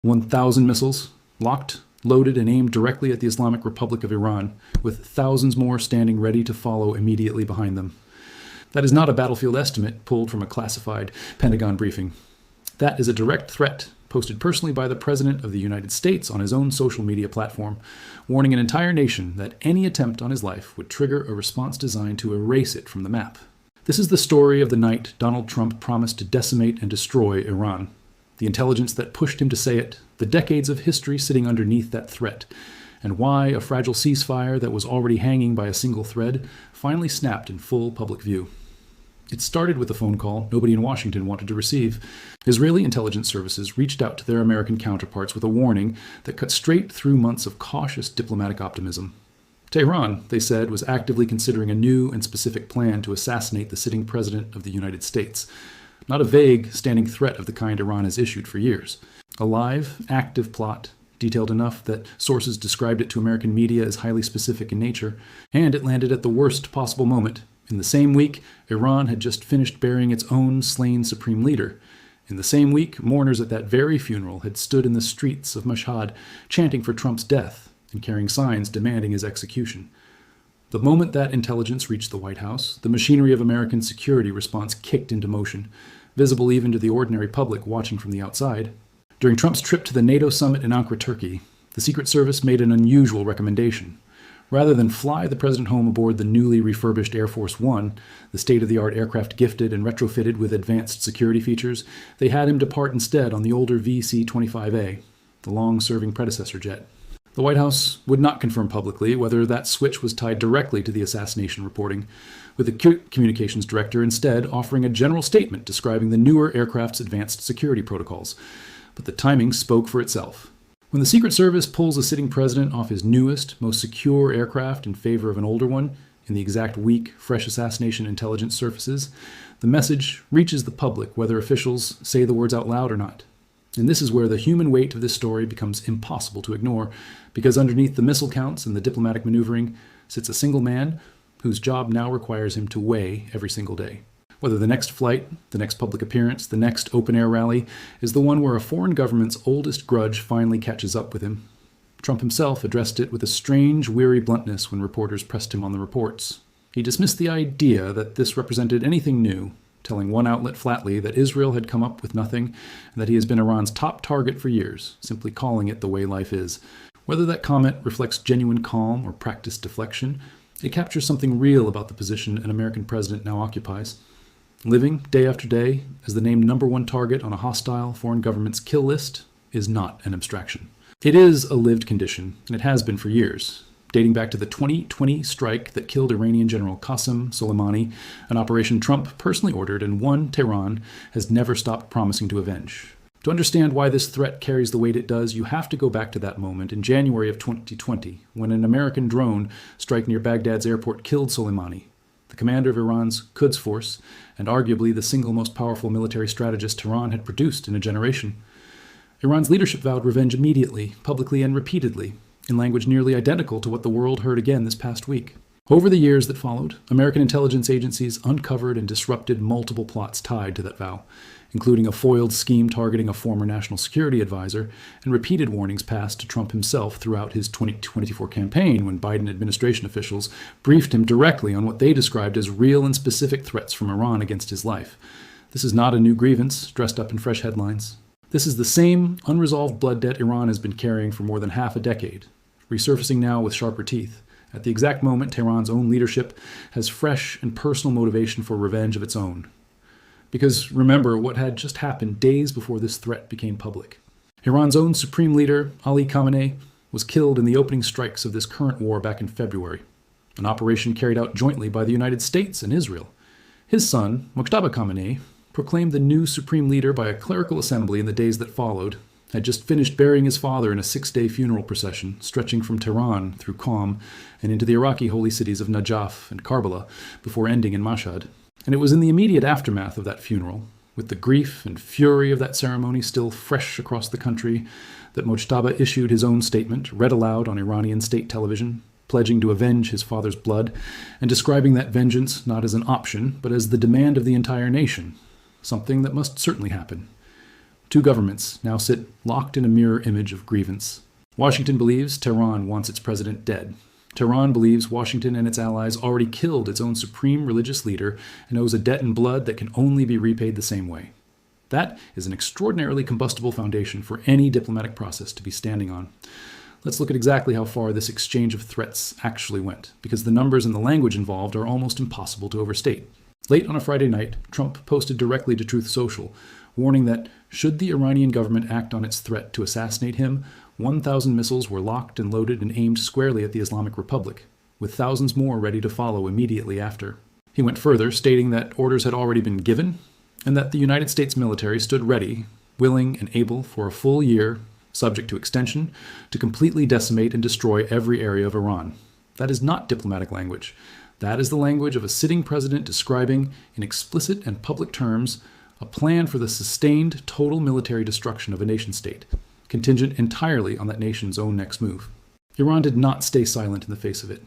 1,000 missiles, locked, loaded, and aimed directly at the Islamic Republic of Iran, with thousands more standing ready to follow immediately behind them. That is not a battlefield estimate pulled from a classified Pentagon briefing. That is a direct threat posted personally by the President of the United States on his own social media platform, warning an entire nation that any attempt on his life would trigger a response designed to erase it from the map. This is the story of the night Donald Trump promised to decimate and destroy Iran. The intelligence that pushed him to say it, the decades of history sitting underneath that threat, and why a fragile ceasefire that was already hanging by a single thread finally snapped in full public view. It started with a phone call nobody in Washington wanted to receive. Israeli intelligence services reached out to their American counterparts with a warning that cut straight through months of cautious diplomatic optimism. Tehran, they said, was actively considering a new and specific plan to assassinate the sitting president of the United States. Not a vague, standing threat of the kind Iran has issued for years. A live, active plot, detailed enough that sources described it to American media as highly specific in nature, and it landed at the worst possible moment. In the same week, Iran had just finished burying its own slain supreme leader. In the same week, mourners at that very funeral had stood in the streets of Mashhad chanting for Trump's death and carrying signs demanding his execution. The moment that intelligence reached the White House, the machinery of American security response kicked into motion, visible even to the ordinary public watching from the outside. During Trump's trip to the NATO summit in Ankara, Turkey, the Secret Service made an unusual recommendation. Rather than fly the president home aboard the newly refurbished Air Force One, the state-of-the-art aircraft gifted and retrofitted with advanced security features, they had him depart instead on the older VC-25A, the long-serving predecessor jet. The White House would not confirm publicly whether that switch was tied directly to the assassination reporting, with the communications director instead offering a general statement describing the newer aircraft's advanced security protocols. But the timing spoke for itself. When the Secret Service pulls a sitting president off his newest, most secure aircraft in favor of an older one, in the exact week fresh assassination intelligence surfaces, the message reaches the public whether officials say the words out loud or not. And this is where the human weight of this story becomes impossible to ignore, because underneath the missile counts and the diplomatic maneuvering sits a single man whose job now requires him to weigh every single day. Whether the next flight, the next public appearance, the next open-air rally is the one where a foreign government's oldest grudge finally catches up with him. Trump himself addressed it with a strange, weary bluntness when reporters pressed him on the reports. He dismissed the idea that this represented anything new, telling one outlet flatly that Israel had come up with nothing and that he has been Iran's top target for years, simply calling it the way life is. Whether that comment reflects genuine calm or practiced deflection, it captures something real about the position an American president now occupies. Living, day after day, as the named number one target on a hostile foreign government's kill list is not an abstraction. It is a lived condition, and it has been for years, dating back to the 2020 strike that killed Iranian General Qasem Soleimani, an operation Trump personally ordered and one Tehran has never stopped promising to avenge. To understand why this threat carries the weight it does, you have to go back to that moment in January of 2020, when an American drone strike near Baghdad's airport killed Soleimani, the commander of Iran's Quds force, and arguably the single most powerful military strategist Tehran had produced in a generation. Iran's leadership vowed revenge immediately, publicly and repeatedly, in language nearly identical to what the world heard again this past week. Over the years that followed, American intelligence agencies uncovered and disrupted multiple plots tied to that vow, including a foiled scheme targeting a former national security advisor and repeated warnings passed to Trump himself throughout his 2024 campaign when Biden administration officials briefed him directly on what they described as real and specific threats from Iran against his life. This is not a new grievance dressed up in fresh headlines. This is the same unresolved blood debt Iran has been carrying for more than half a decade, resurfacing now with sharper teeth. At the exact moment, Tehran's own leadership has fresh and personal motivation for revenge of its own. Because remember what had just happened days before this threat became public. Iran's own supreme leader, Ali Khamenei, was killed in the opening strikes of this current war back in February, an operation carried out jointly by the United States and Israel. His son, Mojtaba Khamenei, proclaimed the new supreme leader by a clerical assembly in the days that followed, had just finished burying his father in a 6-day funeral procession stretching from Tehran through Qom and into the Iraqi holy cities of Najaf and Karbala before ending in Mashhad. And it was in the immediate aftermath of that funeral, with the grief and fury of that ceremony still fresh across the country, that Mojtaba issued his own statement, read aloud on Iranian state television, pledging to avenge his father's blood, and describing that vengeance not as an option, but as the demand of the entire nation, something that must certainly happen. Two governments now sit locked in a mirror image of grievance. Washington believes Tehran wants its president dead. Tehran believes Washington and its allies already killed its own supreme religious leader and owes a debt in blood that can only be repaid the same way. That is an extraordinarily combustible foundation for any diplomatic process to be standing on. Let's look at exactly how far this exchange of threats actually went, because the numbers and the language involved are almost impossible to overstate. Late on a Friday night, Trump posted directly to Truth Social, warning that should the Iranian government act on its threat to assassinate him, 1,000 missiles were locked and loaded and aimed squarely at the Islamic Republic, with thousands more ready to follow immediately after. He went further, stating that orders had already been given, and that the United States military stood ready, willing and able for a full year, subject to extension, to completely decimate and destroy every area of Iran. That is not diplomatic language. That is the language of a sitting president describing, in explicit and public terms, a plan for the sustained total military destruction of a nation-state, contingent entirely on that nation's own next move. Iran did not stay silent in the face of it.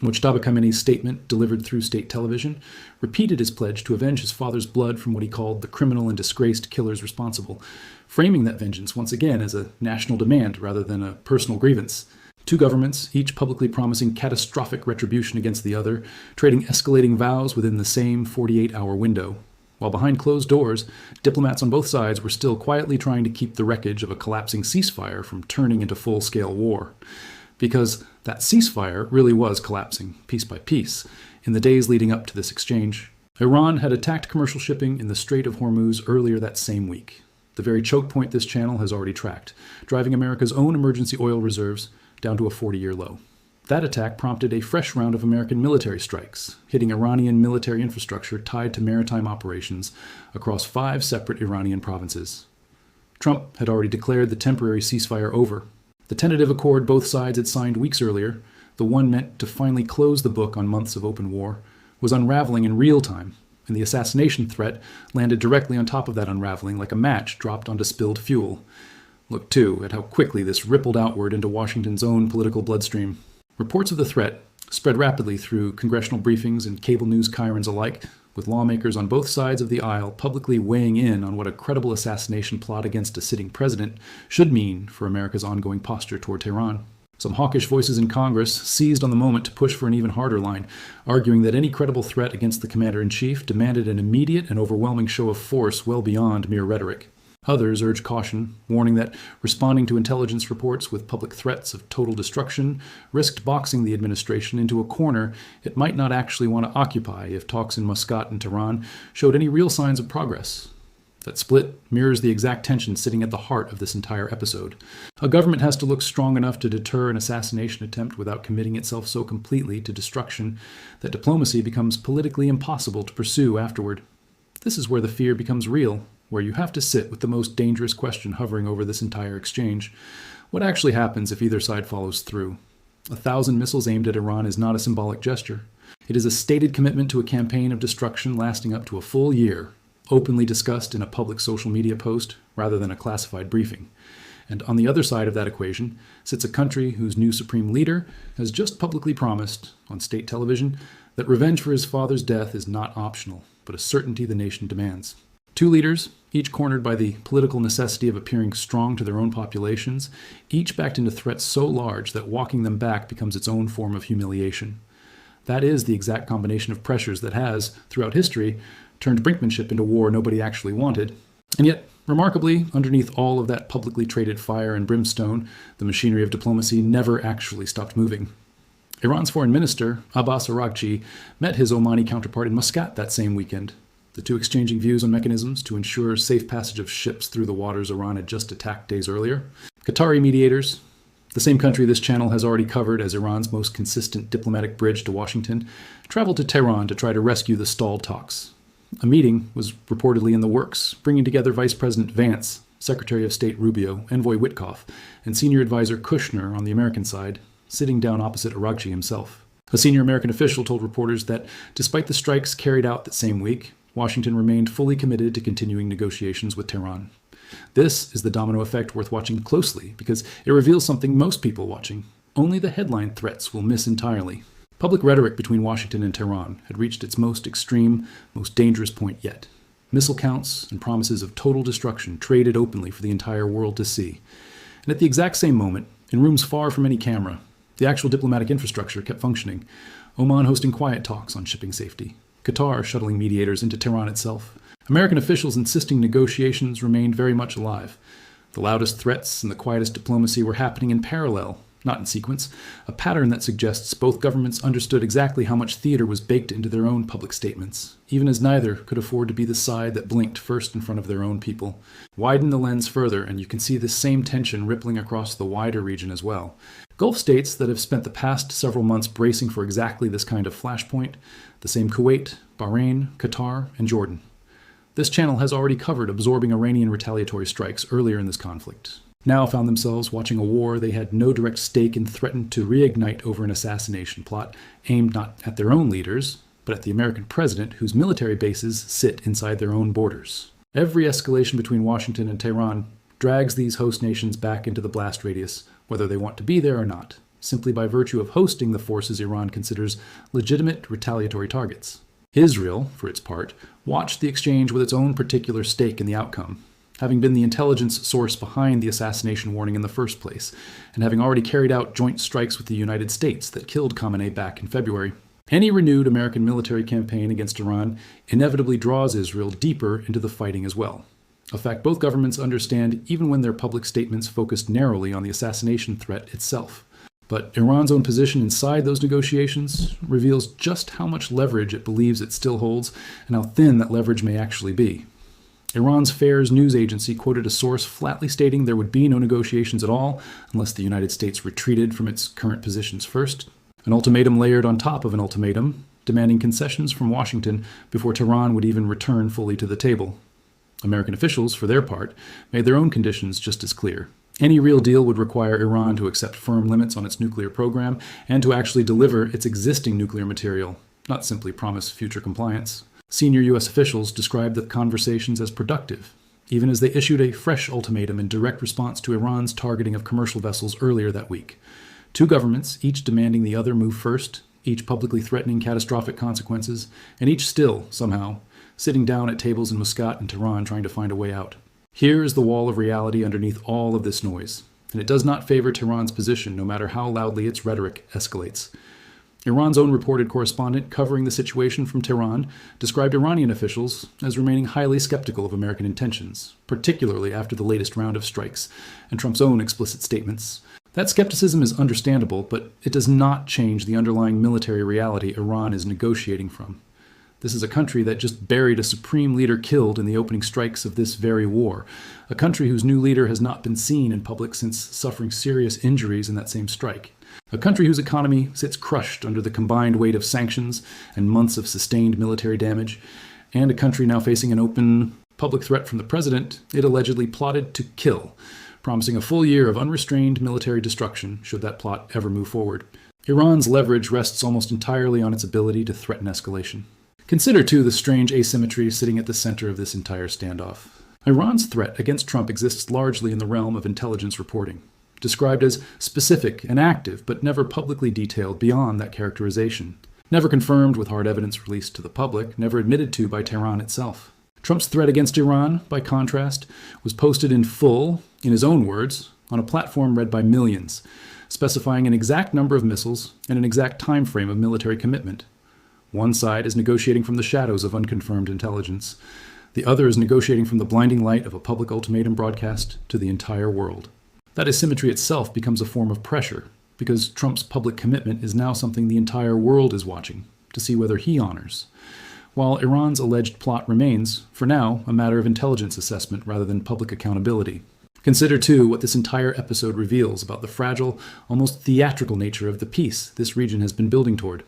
Mujtaba Khamenei's statement, delivered through state television, repeated his pledge to avenge his father's blood from what he called the criminal and disgraced killers responsible, framing that vengeance once again as a national demand rather than a personal grievance. Two governments, each publicly promising catastrophic retribution against the other, trading escalating vows within the same 48-hour window. While behind closed doors, diplomats on both sides were still quietly trying to keep the wreckage of a collapsing ceasefire from turning into full-scale war. Because that ceasefire really was collapsing, piece by piece, in the days leading up to this exchange. Iran had attacked commercial shipping in the Strait of Hormuz earlier that same week, the very choke point this channel has already tracked, driving America's own emergency oil reserves down to a 40-year low. That attack prompted a fresh round of American military strikes, hitting Iranian military infrastructure tied to maritime operations across 5 separate Iranian provinces. Trump had already declared the temporary ceasefire over. The tentative accord both sides had signed weeks earlier, the one meant to finally close the book on months of open war, was unraveling in real time, and the assassination threat landed directly on top of that unraveling like a match dropped onto spilled fuel. Look, too, at how quickly this rippled outward into Washington's own political bloodstream. Reports of the threat spread rapidly through congressional briefings and cable news chyrons alike, with lawmakers on both sides of the aisle publicly weighing in on what a credible assassination plot against a sitting president should mean for America's ongoing posture toward Tehran. Some hawkish voices in Congress seized on the moment to push for an even harder line, arguing that any credible threat against the commander-in-chief demanded an immediate and overwhelming show of force well beyond mere rhetoric. Others urged caution, warning that responding to intelligence reports with public threats of total destruction risked boxing the administration into a corner it might not actually want to occupy if talks in Muscat and Tehran showed any real signs of progress. That split mirrors the exact tension sitting at the heart of this entire episode. A government has to look strong enough to deter an assassination attempt without committing itself so completely to destruction that diplomacy becomes politically impossible to pursue afterward. This is where the fear becomes real, where you have to sit with the most dangerous question hovering over this entire exchange. What actually happens if either side follows through? 1,000 missiles aimed at Iran is not a symbolic gesture. It is a stated commitment to a campaign of destruction lasting up to a full year, openly discussed in a public social media post rather than a classified briefing. And on the other side of that equation sits a country whose new supreme leader has just publicly promised, on state television, that revenge for his father's death is not optional, but a certainty the nation demands. Two leaders, each cornered by the political necessity of appearing strong to their own populations, each backed into threats so large that walking them back becomes its own form of humiliation. That is the exact combination of pressures that has, throughout history, turned brinkmanship into war nobody actually wanted. And yet, remarkably, underneath all of that publicly traded fire and brimstone, the machinery of diplomacy never actually stopped moving. Iran's foreign minister, Abbas Araghchi, met his Omani counterpart in Muscat that same weekend, the two exchanging views on mechanisms to ensure safe passage of ships through the waters Iran had just attacked days earlier. Qatari mediators, the same country this channel has already covered as Iran's most consistent diplomatic bridge to Washington, traveled to Tehran to try to rescue the stalled talks. A meeting was reportedly in the works, bringing together Vice President Vance, Secretary of State Rubio, Envoy Witkoff, and Senior Advisor Kushner on the American side, sitting down opposite Araghchi himself. A senior American official told reporters that despite the strikes carried out that same week, Washington remained fully committed to continuing negotiations with Tehran. This is the domino effect worth watching closely because it reveals something most people watching. Only the headline threats will miss entirely. Public rhetoric between Washington and Tehran had reached its most extreme, most dangerous point yet. missile counts and promises of total destruction traded openly for the entire world to see. And at the exact same moment, in rooms far from any camera, the actual diplomatic infrastructure kept functioning. Oman hosting quiet talks on shipping safety. Qatar shuttling mediators into Tehran itself. American officials insisting negotiations remained very much alive. The loudest threats and the quietest diplomacy were happening in parallel, not in sequence, a pattern that suggests both governments understood exactly how much theater was baked into their own public statements, even as neither could afford to be the side that blinked first in front of their own people. Widen the lens further, and you can see this same tension rippling across the wider region as well. Gulf states that have spent the past several months bracing for exactly this kind of flashpoint, the same Kuwait, Bahrain, Qatar, and Jordan. This channel has already covered absorbing Iranian retaliatory strikes earlier in this conflict. Now found themselves watching a war they had no direct stake in, threatened to reignite over an assassination plot aimed not at their own leaders, but at the American president whose military bases sit inside their own borders. Every escalation between Washington and Tehran drags these host nations back into the blast radius, whether they want to be there or not, simply by virtue of hosting the forces Iran considers legitimate retaliatory targets. Israel, for its part, watched the exchange with its own particular stake in the outcome, having been the intelligence source behind the assassination warning in the first place, and having already carried out joint strikes with the United States that killed Khamenei back in February. Any renewed American military campaign against Iran inevitably draws Israel deeper into the fighting as well, a fact both governments understand even when their public statements focused narrowly on the assassination threat itself. But Iran's own position inside those negotiations reveals just how much leverage it believes it still holds and how thin that leverage may actually be. Iran's Fairs news agency quoted a source flatly stating there would be no negotiations at all unless the United States retreated from its current positions first, an ultimatum layered on top of an ultimatum, demanding concessions from Washington before Tehran would even return fully to the table. American officials, for their part, made their own conditions just as clear. Any real deal would require Iran to accept firm limits on its nuclear program and to actually deliver its existing nuclear material, not simply promise future compliance. Senior U.S. officials described the conversations as productive, even as they issued a fresh ultimatum in direct response to Iran's targeting of commercial vessels earlier that week. Two governments, each demanding the other move first, each publicly threatening catastrophic consequences, and each still, somehow, sitting down at tables in Muscat and Tehran trying to find a way out. Here is the wall of reality underneath all of this noise, and it does not favor Tehran's position no matter how loudly its rhetoric escalates. Iran's own reported correspondent covering the situation from Tehran described Iranian officials as remaining highly skeptical of American intentions, particularly after the latest round of strikes and Trump's own explicit statements. That skepticism is understandable, but it does not change the underlying military reality Iran is negotiating from. This is a country that just buried a supreme leader killed in the opening strikes of this very war, a country whose new leader has not been seen in public since suffering serious injuries in that same strike, a country whose economy sits crushed under the combined weight of sanctions and months of sustained military damage, and a country now facing an open public threat from the president it allegedly plotted to kill, promising a full year of unrestrained military destruction should that plot ever move forward. Iran's leverage rests almost entirely on its ability to threaten escalation. Consider, too, the strange asymmetry sitting at the center of this entire standoff. Iran's threat against Trump exists largely in the realm of intelligence reporting, described as specific and active, but never publicly detailed beyond that characterization, never confirmed with hard evidence released to the public, never admitted to by Tehran itself. Trump's threat against Iran, by contrast, was posted in full, in his own words, on a platform read by millions, specifying an exact number of missiles and an exact time frame of military commitment. One side is negotiating from the shadows of unconfirmed intelligence. The other is negotiating from the blinding light of a public ultimatum broadcast to the entire world. That asymmetry itself becomes a form of pressure, because Trump's public commitment is now something the entire world is watching, to see whether he honors, while Iran's alleged plot remains, for now, a matter of intelligence assessment rather than public accountability. Consider, too, what this entire episode reveals about the fragile, almost theatrical nature of the peace this region has been building toward.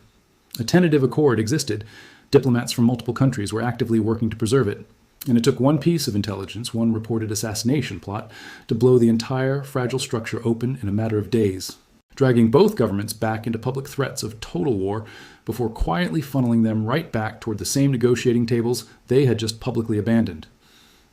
A tentative accord existed. Diplomats from multiple countries were actively working to preserve it. And it took one piece of intelligence, one reported assassination plot, to blow the entire fragile structure open in a matter of days, dragging both governments back into public threats of total war before quietly funneling them right back toward the same negotiating tables they had just publicly abandoned.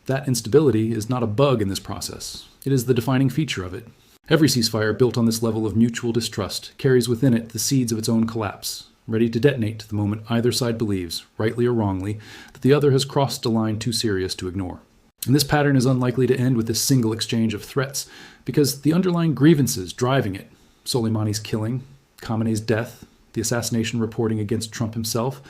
That instability is not a bug in this process. It is the defining feature of it. Every ceasefire built on this level of mutual distrust carries within it the seeds of its own collapse. ready to detonate the moment either side believes, rightly or wrongly, that the other has crossed a line too serious to ignore. And this pattern is unlikely to end with this single exchange of threats, because the underlying grievances driving it, Soleimani's killing, Khamenei's death, the assassination reporting against Trump himself,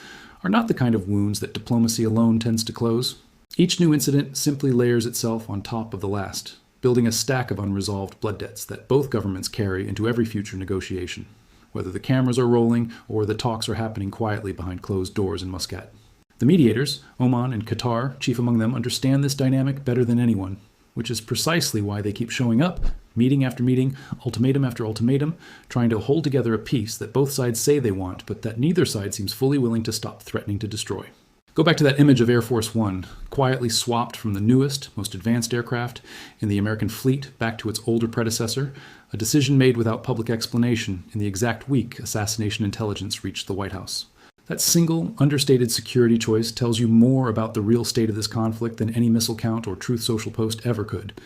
are not the kind of wounds that diplomacy alone tends to close. Each new incident simply layers itself on top of the last, building a stack of unresolved blood debts that both governments carry into every future negotiation, whether the cameras are rolling or the talks are happening quietly behind closed doors in Muscat. The mediators, Oman and Qatar, chief among them, understand this dynamic better than anyone, which is precisely why they keep showing up, meeting after meeting, ultimatum after ultimatum, trying to hold together a peace that both sides say they want, but that neither side seems fully willing to stop threatening to destroy. Go back to that image of Air Force One, quietly swapped from the newest, most advanced aircraft in the American fleet back to its older predecessor, a decision made without public explanation in the exact week assassination intelligence reached the White House. That single, understated security choice tells you more about the real state of this conflict than any missile count or Truth Social post ever could.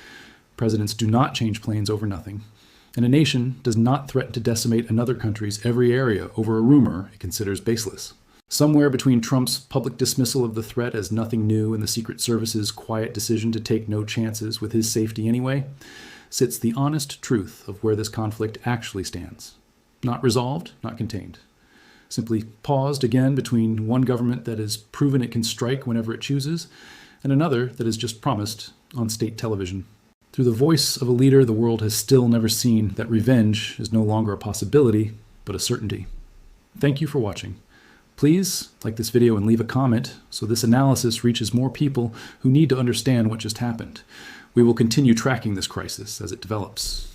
Presidents do not change planes over nothing, and a nation does not threaten to decimate another country's every area over a rumor it considers baseless. Somewhere between Trump's public dismissal of the threat as nothing new and the Secret Service's quiet decision to take no chances with his safety anyway, sits the honest truth of where this conflict actually stands. Not resolved, not contained. Simply paused again between one government that has proven it can strike whenever it chooses, and another that has just promised on state television. Through the voice of a leader the world has still never seen, that revenge is no longer a possibility, but a certainty. Thank you for watching. Please like this video and leave a comment so this analysis reaches more people who need to understand what just happened. We will continue tracking this crisis as it develops.